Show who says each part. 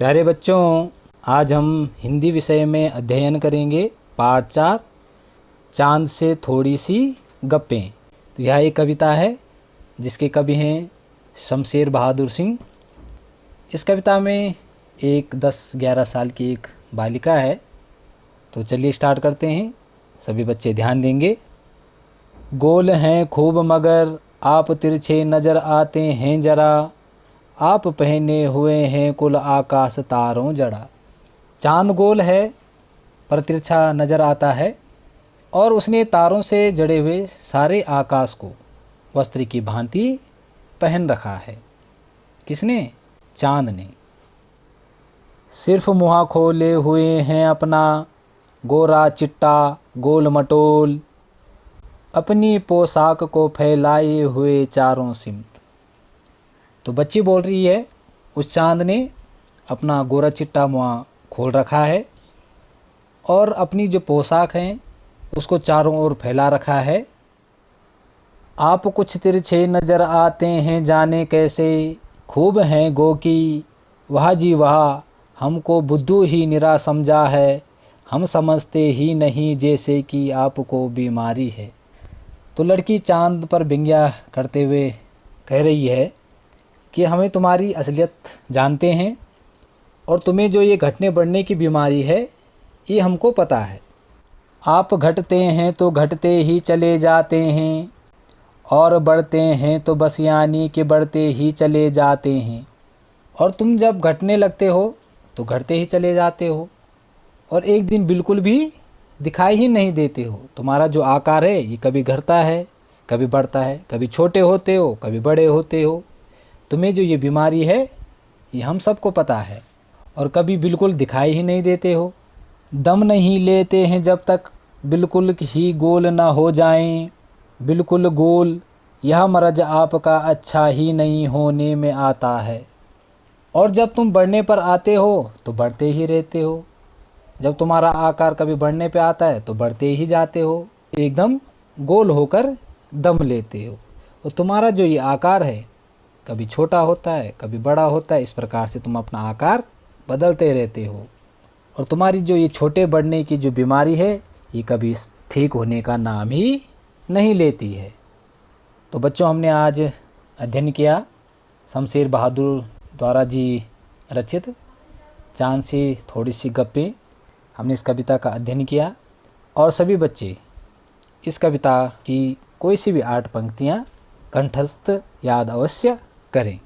Speaker 1: प्यारे बच्चों, आज हम हिंदी विषय में अध्ययन करेंगे पाठ 4 चांद से थोड़ी सी गप्पें। तो यह एक कविता है जिसके कवि हैं शमशेर बहादुर सिंह। इस कविता में एक 10-11 साल की एक बालिका है। तो चलिए स्टार्ट करते हैं। सभी बच्चे ध्यान देंगे। गोल हैं खूब मगर आप तिरछे नज़र आते हैं जरा, आप पहने हुए हैं कुल आकाश तारों जड़ा। चांद गोल है पर तिरछा नज़र आता है और उसने तारों से जड़े हुए सारे आकाश को वस्त्र की भांति पहन रखा है। किसने? चांद ने। सिर्फ मुँह खोले हुए हैं अपना गोरा चिट्टा गोल मटोल, अपनी पोशाक को फैलाए हुए चारों सिमत। तो बच्ची बोल रही है उस चांद ने अपना गोरा चिट्टा मुँह खोल रखा है और अपनी जो पोशाक है उसको चारों ओर फैला रखा है। आप कुछ तिरछे नज़र आते हैं जाने कैसे, खूब हैं गो की वाह जी वाह, हमको बुद्धू ही निरा समझा है, हम समझते ही नहीं जैसे कि आपको बीमारी है। तो लड़की चांद पर व्यंग्य करते हुए कह रही है कि हमें तुम्हारी असलियत जानते हैं और तुम्हें जो ये घटने बढ़ने की बीमारी है ये हमको पता है। आप घटते हैं तो घटते ही चले जाते हैं और बढ़ते हैं तो बस यानी कि बढ़ते ही चले जाते हैं। और तुम जब घटने लगते हो तो घटते ही चले जाते हो और एक दिन बिल्कुल भी दिखाई ही नहीं देते हो। तुम्हारा जो आकार है ये कभी घटता है कभी बढ़ता है, कभी छोटे होते हो कभी बड़े होते हो। तुम्हें जो ये बीमारी है ये हम सबको पता है और कभी बिल्कुल दिखाई ही नहीं देते हो। दम नहीं लेते हैं जब तक बिल्कुल ही गोल ना हो जाएं, बिल्कुल गोल यह मर्ज आपका अच्छा ही नहीं होने में आता है। और जब तुम बढ़ने पर आते हो तो बढ़ते ही रहते हो। जब तुम्हारा आकार कभी बढ़ने पे आता है तो बढ़ते ही जाते हो, एकदम गोल होकर दम लेते हो। और तुम्हारा जो ये आकार है कभी छोटा होता है कभी बड़ा होता है, इस प्रकार से तुम अपना आकार बदलते रहते हो। और तुम्हारी जो ये छोटे बढ़ने की जो बीमारी है ये कभी ठीक होने का नाम ही नहीं लेती है। तो बच्चों, हमने आज अध्ययन किया शमशेर बहादुर द्वारा जी रचित चांद से थोड़ी सी गप्पें। हमने इस कविता का अध्ययन किया और सभी बच्चे इस कविता की कोई सी भी 8 पंक्तियाँ कंठस्थ याद अवश्य करें।